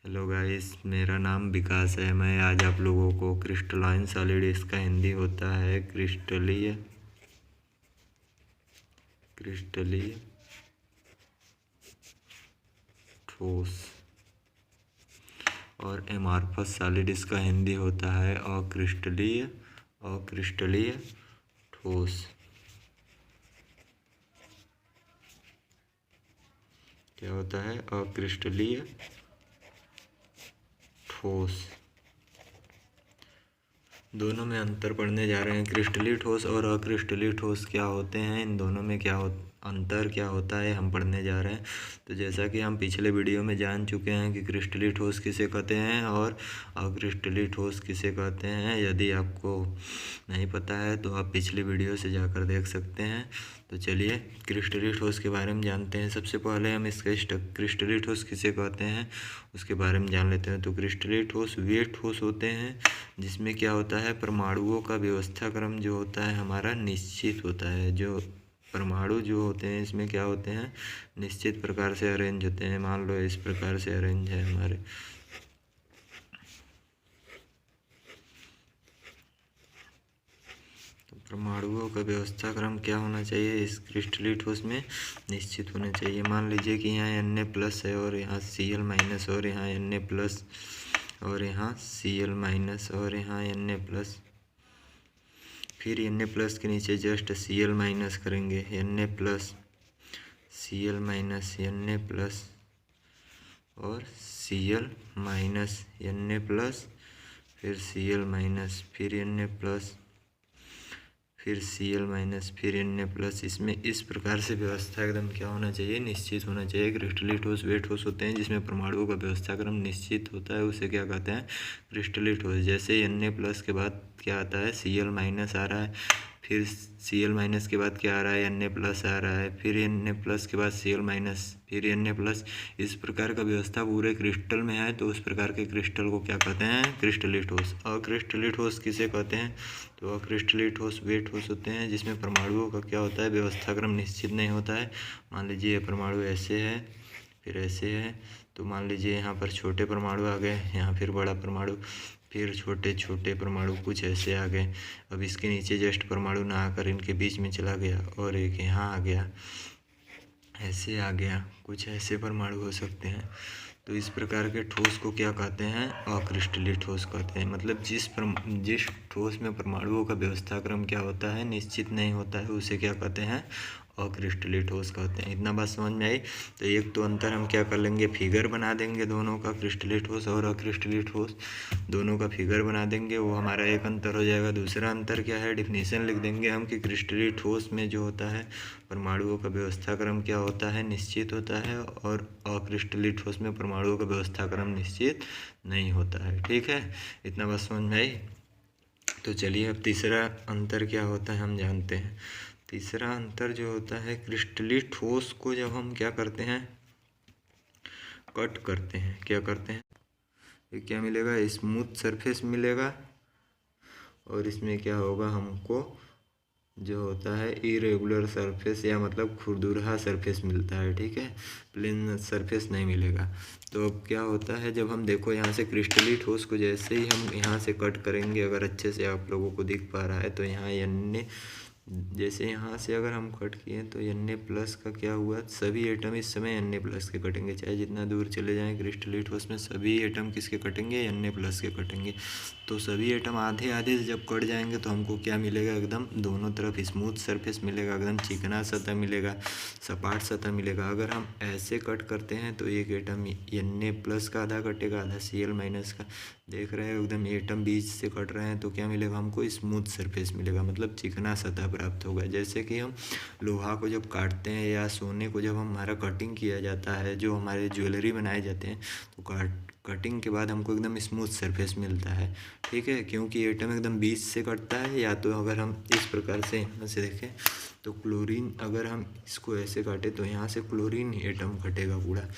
Hello guys, मेरा नाम विकास है। मैं आज आप लोगों को क्रिस्टलाइन सॉलिड, इसका हिंदी होता है क्रिस्टलीय ठोस, और एमार्फस सॉलिड, इसका हिंदी होता है अक्रिस्टलीय ठोस। क्या होता है? अक्रिस्टलीय ठोस। दोनों में अंतर पढ़ने जा रहे हैं। क्रिस्टलीय ठोस और अक्रिस्टलीय ठोस क्या होते हैं, इन दोनों में अंतर क्या होता है, हम पढ़ने जा रहे हैं। तो जैसा कि हम पिछले वीडियो में जान चुके हैं कि क्रिस्टलीय ठोस किसे कहते हैं और अक्रिस्टलीय ठोस किसे कहते हैं। यदि आपको नहीं पता है तो आप पिछले वीडियो से जाकर देख सकते हैं। तो चलिए क्रिस्टलीय ठोस के बारे में जानते हैं। सबसे पहले हम इसका क्रिस्टलीय ठोस किसे कहते हैं उसके बारे में जान लेते हैं। तो क्रिस्टलीय ठोस वे ठोस होते हैं जिसमें क्या होता है, परमाणुओं का व्यवस्था क्रम जो होता है हमारा निश्चित होता है। जो परमाणु जो होते हैं इसमें क्या होते हैं, निश्चित प्रकार से अरेंज होते हैं। मान लो इस प्रकार से अरेंज है हमारे। तो परमाणुओं का व्यवस्था क्रम क्या होना चाहिए, इस क्रिस्टलीय ठोस में निश्चित होना चाहिए। मान लीजिए कि यहाँ Na+ है और यहाँ Cl- और यहाँ Na+ और यहाँ Cl- और यहाँ Na+। फिर Na+ के नीचे जस्ट Cl- करेंगे, Na+, Cl- Na+ और Cl- Na+, फिर Cl-, फिर Na+, फिर Cl-, फिर Na+। इसमें इस प्रकार से व्यवस्था एकदम क्या होना चाहिए, निश्चित होना चाहिए। क्रिस्टलीय ठोस वे ठोस होते हैं जिसमें परमाणुओं का व्यवस्था क्रम निश्चित होता है, उसे क्या कहते हैं, क्रिस्टलीय ठोस। जैसे Na+ के बाद क्या आता है, Cl- आ रहा है, फिर Cl- के बाद क्या आ रहा है, Na+ आ रहा है, फिर Na+ के बाद Cl-, फिर Na+। इस प्रकार का व्यवस्था पूरे क्रिस्टल में है, तो उस प्रकार के क्रिस्टल को क्या कहते हैं, क्रिस्टलीय ठोस। अक्रिस्टलीय ठोस किसे कहते हैं, तो अक्रिस्टलीय ठोस वे ठोस होते हैं जिसमें परमाणुओं का क्या होता है, व्यवस्था क्रम निश्चित नहीं होता है। मान लीजिए ये परमाणु ऐसे है, फिर ऐसे है, तो मान लीजिए यहाँ पर छोटे परमाणु आ गए, यहाँ फिर बड़ा परमाणु, फिर छोटे छोटे परमाणु कुछ ऐसे आ गए। अब इसके नीचे जस्ट परमाणु ना आकर इनके बीच में चला गया और एक यहाँ आ गया, ऐसे आ गया, कुछ ऐसे परमाणु हो सकते हैं। तो इस प्रकार के ठोस को क्या कहते हैं, अक्रिस्टलीय ठोस कहते हैं। मतलब जिस ठोस में परमाणुओं का व्यवस्था क्रम क्या होता है, निश्चित नहीं होता है, उसे क्या कहते हैं, अक्रिस्टलीय ठोस कहते हैं। इतना बात समझ में आई। तो एक तो अंतर हम क्या कर लेंगे, फिगर बना देंगे दोनों का, क्रिस्टलीय ठोस और अक्रिस्टलीय ठोस दोनों का फिगर बना देंगे, वो हमारा एक अंतर हो जाएगा। दूसरा अंतर क्या है, डिफिनीशन लिख देंगे हम कि क्रिस्टलीय ठोस में जो होता है परमाणुओं का व्यवस्था क्रम क्या होता है, निश्चित होता है, और अक्रिस्टलीय ठोस में परमाणुओं का व्यवस्था क्रम निश्चित नहीं होता है। ठीक है, इतना बात समझ में आई। तो चलिए अब तीसरा अंतर क्या होता है हम जानते हैं। तीसरा अंतर जो होता है, क्रिस्टलीय ठोस को जब हम क्या करते हैं, कट करते हैं, क्या करते हैं, ये क्या मिलेगा, स्मूथ सरफेस मिलेगा, और इसमें क्या होगा, हमको जो होता है इरेगुलर सरफेस या मतलब खुरदुरा सरफेस मिलता है। ठीक है, प्लेन सरफेस नहीं मिलेगा। तो अब क्या होता है, जब हम देखो यहाँ से क्रिस्टलीय ठोस को जैसे ही हम यहाँ से कट करेंगे, अगर अच्छे से आप लोगों को दिख पा रहा है तो यहाँ जैसे यहाँ से अगर हम कट किए तो Na+ का क्या हुआ, सभी एटम इस समय Na+ के कटेंगे, चाहे जितना दूर चले जाएं क्रिस्टलीय ठोस में, सभी एटम किसके कटेंगे, Na+ के कटेंगे। तो सभी एटम आधे आधे से जब कट जाएंगे तो हमको क्या मिलेगा, एकदम दोनों तरफ स्मूथ सरफेस मिलेगा, एकदम चिकना सतह मिलेगा, सपाट सतह मिलेगा। अगर हम ऐसे कट करते हैं तो एक एटम Na+ का आधा कटेगा, आधा Cl- का। देख रहे हो, एकदम एटम बीच से कट रहे हैं तो क्या मिलेगा हमको, स्मूथ सरफेस मिलेगा, मतलब चिकना सतह प्राप्त होगा। जैसे कि हम लोहा को जब काटते हैं या सोने को जब हमारा कटिंग किया जाता है, जो हमारे ज्वेलरी बनाए जाते हैं, तो कटिंग के बाद हमको एकदम स्मूथ सरफेस मिलता है। ठीक है, क्योंकि एटम एकदम बीच से कटता है। या तो अगर हम इस प्रकार से यहाँ से देखें तो क्लोरीन, अगर हम इसको ऐसे काटें तो यहाँ से क्लोरीन एटम कटेगा पूरा।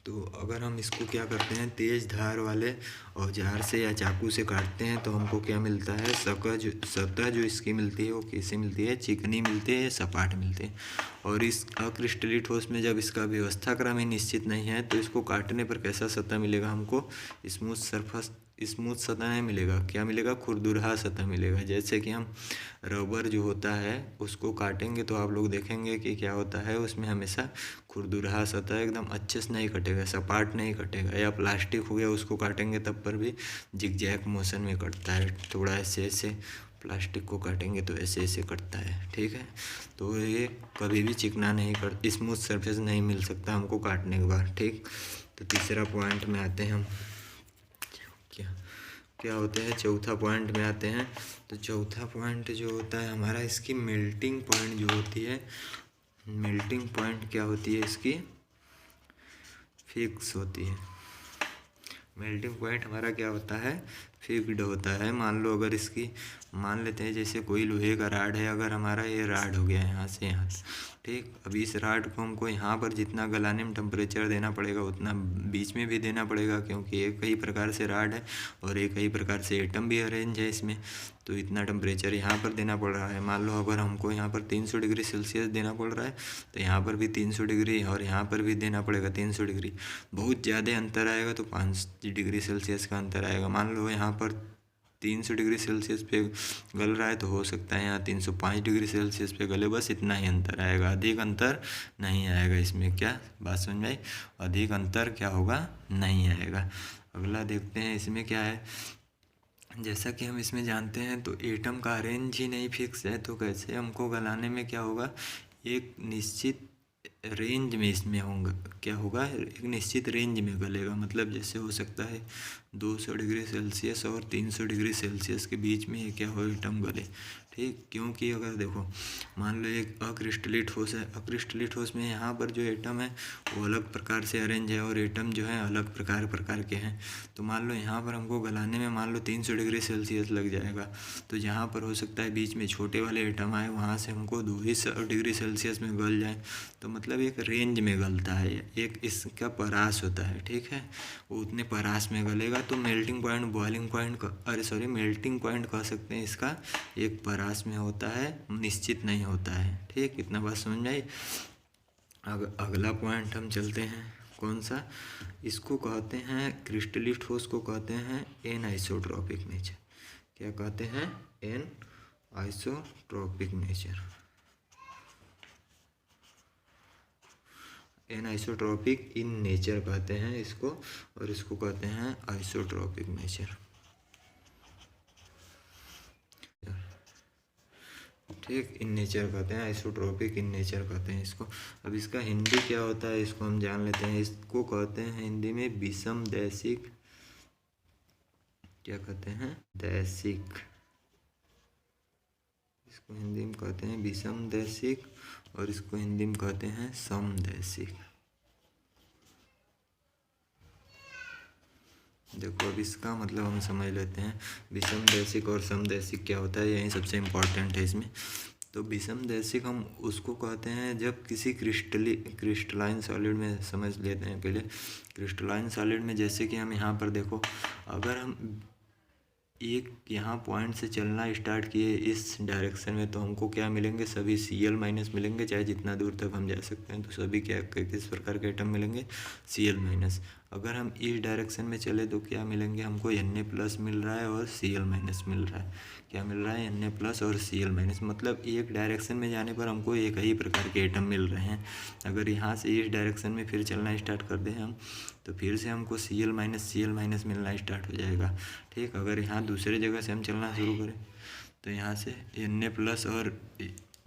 तो अगर हम इसको क्या करते हैं, तेज़ धार वाले औजार से या चाकू से काटते हैं तो हमको क्या मिलता है, सतह जो इसकी मिलती है वो कैसी मिलती है, चिकनी मिलती है, सपाट मिलती है। और इस अक्रिस्टलीय ठोस में जब इसका व्यवस्था क्रम ही निश्चित नहीं है तो इसको काटने पर कैसा सतह मिलेगा हमको, स्मूथ सतह नहीं मिलेगा, क्या मिलेगा, खुरदुरहा सतह मिलेगा। जैसे कि हम रबर जो होता है उसको काटेंगे तो आप लोग देखेंगे कि क्या होता है, उसमें हमेशा खुरदुरहा सतह एकदम अच्छे से नहीं कटेगा, सपाट नहीं कटेगा। या प्लास्टिक हो गया उसको काटेंगे तब पर भी जिगजैग मोशन में कटता है, थोड़ा ऐसे ऐसे प्लास्टिक को काटेंगे तो ऐसे ऐसे कटता है, ठीक है। तो ये कभी भी चिकना नहीं कर, स्मूथ सरफेस नहीं मिल सकता हमको काटने के बाद, ठीक। तो तीसरा पॉइंट में आते हैं हम, क्या होते हैं, चौथा पॉइंट में आते हैं। तो चौथा पॉइंट जो होता है हमारा, इसकी मेल्टिंग पॉइंट जो होती है, मेल्टिंग पॉइंट क्या होती है, इसकी फिक्स होती है। मेल्टिंग पॉइंट हमारा क्या होता है, फिक्स्ड होता है। मान लो अगर इसकी, मान लेते हैं जैसे कोई लोहे का राड है, अगर हमारा ये राड हो गया यहाँ से यहाँ, ठीक। अब इस राड को हमको यहाँ पर जितना गलाने में टेम्परेचर देना पड़ेगा उतना बीच में भी देना पड़ेगा, क्योंकि एक ही प्रकार से राड है और एक ही प्रकार से एटम भी अरेंज है इसमें, तो इतना टेम्परेचर यहाँ पर देना पड़ रहा है। मान लो अगर हमको यहाँ पर 300 डिग्री सेल्सियस देना पड़ रहा है तो यहाँ पर भी 300 डिग्री और यहाँ पर भी देना पड़ेगा 300 डिग्री। बहुत ज़्यादा अंतर आएगा तो 5 डिग्री सेल्सियस का अंतर आएगा। मान लो यहाँ पर 300 डिग्री सेल्सियस पे गल रहा है तो हो सकता है यहाँ 305 डिग्री सेल्सियस पे गले, बस इतना ही अंतर आएगा, अधिक अंतर नहीं आएगा इसमें। क्या बात समझ में आई, अधिक अंतर क्या होगा, नहीं आएगा। अगला देखते हैं इसमें क्या है। जैसा कि हम इसमें जानते हैं तो एटम का अरेंज ही नहीं फिक्स है, तो कैसे हमको गलाने में क्या होगा, एक निश्चित रेंज में इसमें होगा, क्या होगा, एक निश्चित रेंज में गलेगा। मतलब जैसे हो सकता है 200 डिग्री सेल्सियस और 300 डिग्री सेल्सियस के बीच में ये क्या हो, एटम गले, ठीक। क्योंकि अगर देखो मान लो एक अक्रिस्टलीय ठोस है, अक्रिस्टलीय ठोस में यहाँ पर जो एटम है वो अलग प्रकार से अरेंज है और एटम जो है अलग प्रकार के हैं। तो मान लो यहाँ पर हमको गलाने में मान लो 300 डिग्री सेल्सियस लग जाएगा, तो जहाँ पर हो सकता है बीच में छोटे वाले एटम आए वहाँ से हमको 2 ही डिग्री सेल्सियस में गल जाए, तो मतलब एक रेंज में गलता है, एक इसका परास होता है, ठीक है, वो उतने परास में गलेगा। तो melting point, boiling point, melting point कह सकते हैं इसका, एक परास में होता है, निश्चित नहीं होता है, ठीक। इतना बात समझ में आई। अगला पॉइंट हम चलते हैं, कौन सा, इसको कहते हैं क्रिस्टलीय ठोस को कहते हैं एन आइसोट्रोपिक नेचर। क्या कहते हैं, anisotropic nature, anisotropic in nature कहते हैं इसको, और इसको कहते हैं आइसोट्रोपिक नेचर, ठीक। इन नेचर कहते हैं, आइसोट्रोपिक इन नेचर कहते हैं इसको। अब इसका हिंदी क्या होता है इसको हम जान लेते हैं। इसको कहते हैं हिंदी में विषमदैशिक, क्या कहते हैं, दैशिक, इसको हिंदी में कहते हैं विषमदैशिक और इसको हिंदी में कहते हैं समदैशिक। देखो अब इसका मतलब हम समझ लेते हैं, विषमदैशिक और समदैशिक क्या होता है, यही सबसे इम्पोर्टेंट है इसमें। तो विषमदैशिक हम उसको कहते हैं जब किसी क्रिस्टलाइन सॉलिड में, समझ लेते हैं पहले, क्रिस्टलाइन सॉलिड में जैसे कि हम यहाँ पर देखो, अगर हम एक यहाँ पॉइंट से चलना स्टार्ट किए इस डायरेक्शन में तो हमको क्या मिलेंगे, सभी Cl- मिलेंगे, चाहे जितना दूर तक हम जा सकते हैं तो सभी क्या किस प्रकार के एटम मिलेंगे, Cl-। अगर हम इस डायरेक्शन में चले तो क्या मिलेंगे हमको, Na+ मिल रहा है और Cl- मिल रहा है। क्या मिल रहा है, Na+ और Cl-, मतलब एक डायरेक्शन में जाने पर हमको एक ही प्रकार के एटम मिल रहे हैं। अगर यहाँ से इस डायरेक्शन में फिर चलना स्टार्ट कर दें हम तो फिर से हमको Cl- मिलना स्टार्ट हो जाएगा, ठीक। अगर यहाँ दूसरे जगह से हम चलना शुरू करें तो यहाँ से Na+ और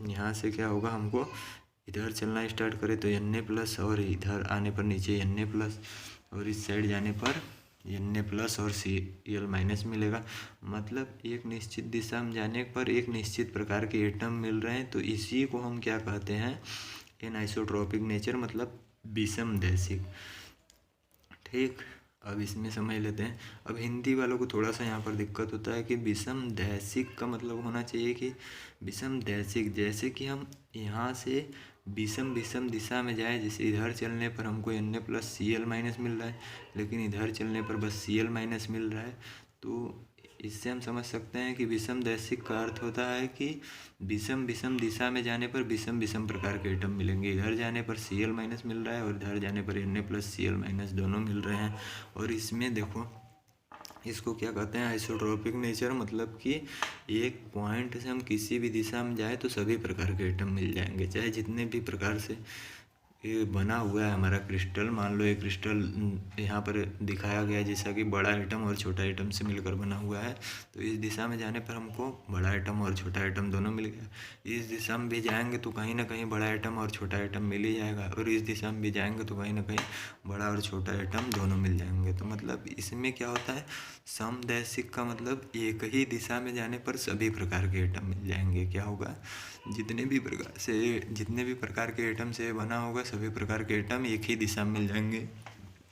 यहाँ से क्या होगा, हमको इधर चलना स्टार्ट करें तो Na+ और इधर आने पर नीचे Na+ और इस साइड जाने पर Na+ और Cl- मिलेगा। मतलब एक निश्चित दिशा में जाने पर एक निश्चित प्रकार के एटम मिल रहे हैं, तो इसी को हम क्या कहते हैं, एन आइसोट्रोपिक नेचर, मतलब विषमदैशिक, ठीक। अब इसमें समझ लेते हैं। अब हिंदी वालों को थोड़ा सा यहाँ पर दिक्कत होता है कि विषम दैशिक का मतलब होना चाहिए कि विषम दैशिक, जैसे कि हम यहाँ से विषम विषम दिशा में जाए, जैसे इधर चलने पर हमको Na+Cl- मिल रहा है, लेकिन इधर चलने पर बस Cl- मिल रहा है। तो इससे हम समझ सकते हैं कि विषम दैशिक का अर्थ होता है कि विषम विषम दिशा में जाने पर विषम विषम प्रकार के एटम मिलेंगे। इधर जाने पर Cl- मिल रहा है और इधर जाने पर Na+Cl- दोनों मिल रहे हैं। और इसमें देखो, इसको क्या कहते हैं, आइसोट्रोपिक नेचर, मतलब कि एक पॉइंट से हम किसी भी दिशा में जाए तो सभी प्रकार के एटम मिल जाएंगे, चाहे जितने भी प्रकार से ये बना हुआ है हमारा क्रिस्टल। मान लो ये क्रिस्टल यहाँ पर दिखाया गया है जैसा कि बड़ा एटम और छोटा एटम से मिलकर बना हुआ है, तो इस दिशा में जाने पर हमको बड़ा एटम और छोटा एटम दोनों मिल गया। इस दिशा में भी जाएंगे तो कहीं ना कहीं बड़ा एटम और छोटा एटम मिल ही जाएगा, और इस दिशा में भी जाएंगे तो कहीं ना कहीं बड़ा और छोटा एटम दोनों मिल जाएंगे। तो मतलब इसमें क्या होता है, समदैशिक का मतलब एक ही दिशा में जाने पर सभी प्रकार के एटम मिल जाएंगे। क्या होगा, जितने भी प्रकार के एटम से बना होगा सभी प्रकार के एटम एक ही दिशा में मिल जाएंगे,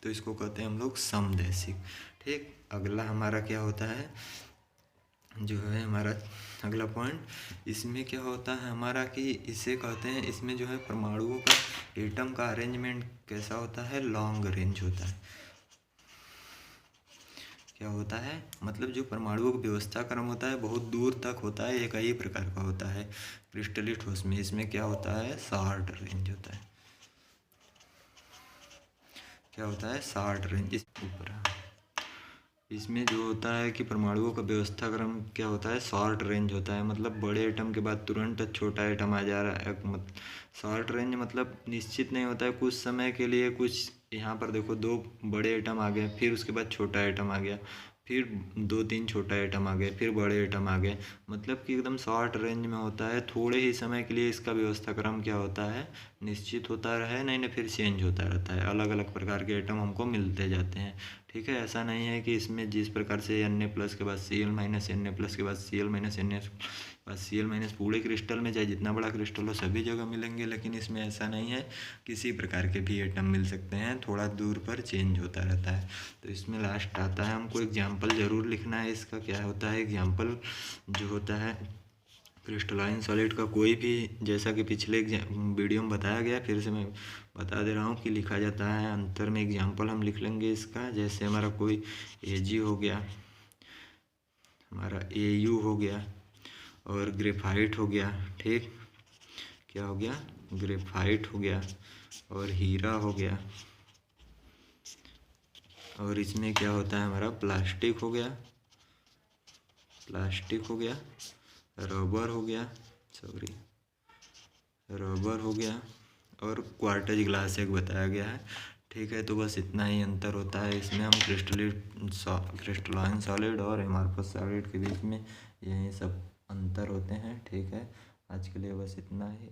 तो इसको कहते हैं हम लोग समदैशिक। ठीक, अगला हमारा क्या होता है, जो है हमारा अगला पॉइंट, इसमें क्या होता है हमारा कि इसे कहते हैं, इसमें जो है परमाणुओं का एटम का अरेंजमेंट कैसा होता है, लॉन्ग रेंज होता है। क्या होता है, मतलब जो परमाणुओं का व्यवस्था क्रम होता है बहुत दूर तक होता है, एक ही प्रकार का होता है क्रिस्टलीय ठोस में। इसमें क्या होता है, शॉर्ट रेंज होता है। क्या होता है, शॉर्ट रेंज। इस ऊपर इसमें जो होता है कि परमाणुओं का व्यवस्था क्रम क्या होता है, शॉर्ट रेंज होता है, मतलब बड़े एटम के बाद तुरंत छोटा एटम आ जा रहा है। शॉर्ट रेंज मतलब निश्चित नहीं होता है, कुछ समय के लिए कुछ, यहाँ पर देखो दो बड़े एटम आ गए, फिर उसके बाद छोटा एटम आ गया, फिर दो तीन छोटा एटम आ गए, फिर बड़े एटम आ गए, मतलब कि एकदम शॉर्ट रेंज में होता है। थोड़े ही समय के लिए इसका व्यवस्था क्रम क्या होता है, निश्चित होता है, नहीं ना फिर चेंज होता रहता है, अलग अलग प्रकार के एटम हमको मिलते जाते हैं। ठीक है, ऐसा नहीं है कि इसमें जिस प्रकार से Na+ के बाद Cl-, Na+ के बाद Cl-, Na+ बाद Cl-, पूरे क्रिस्टल में चाहे जितना बड़ा क्रिस्टल हो सभी जगह मिलेंगे, लेकिन इसमें ऐसा नहीं है, किसी प्रकार के भी एटम मिल सकते हैं, थोड़ा दूर पर चेंज होता रहता है। तो इसमें लास्ट आता है, हमको एग्जाम्पल ज़रूर लिखना है इसका। क्या होता है एग्जाम्पल, जो होता है क्रिस्टलाइन सॉलिड का कोई भी, जैसा कि पिछले वीडियो में बताया गया, फिर से मैं बता दे रहा हूँ कि लिखा जाता है अंतर में। एग्जाम्पल हम लिख लेंगे इसका, जैसे हमारा कोई Ag हो गया, हमारा Au हो गया, और ग्रेफाइट हो गया। ठीक, क्या हो गया, ग्रेफाइट हो गया, और हीरा हो गया, और इसमें क्या होता है हमारा प्लास्टिक हो गया, रबर हो गया, रबर हो गया, और क्वार्टज ग्लास एक बताया गया है। ठीक है, तो बस इतना ही अंतर होता है इसमें। हम क्रिस्टलाइन सॉलिड और एमॉर्फस सॉलिड के बीच में यही सब अंतर होते हैं। ठीक है, आज के लिए बस इतना ही।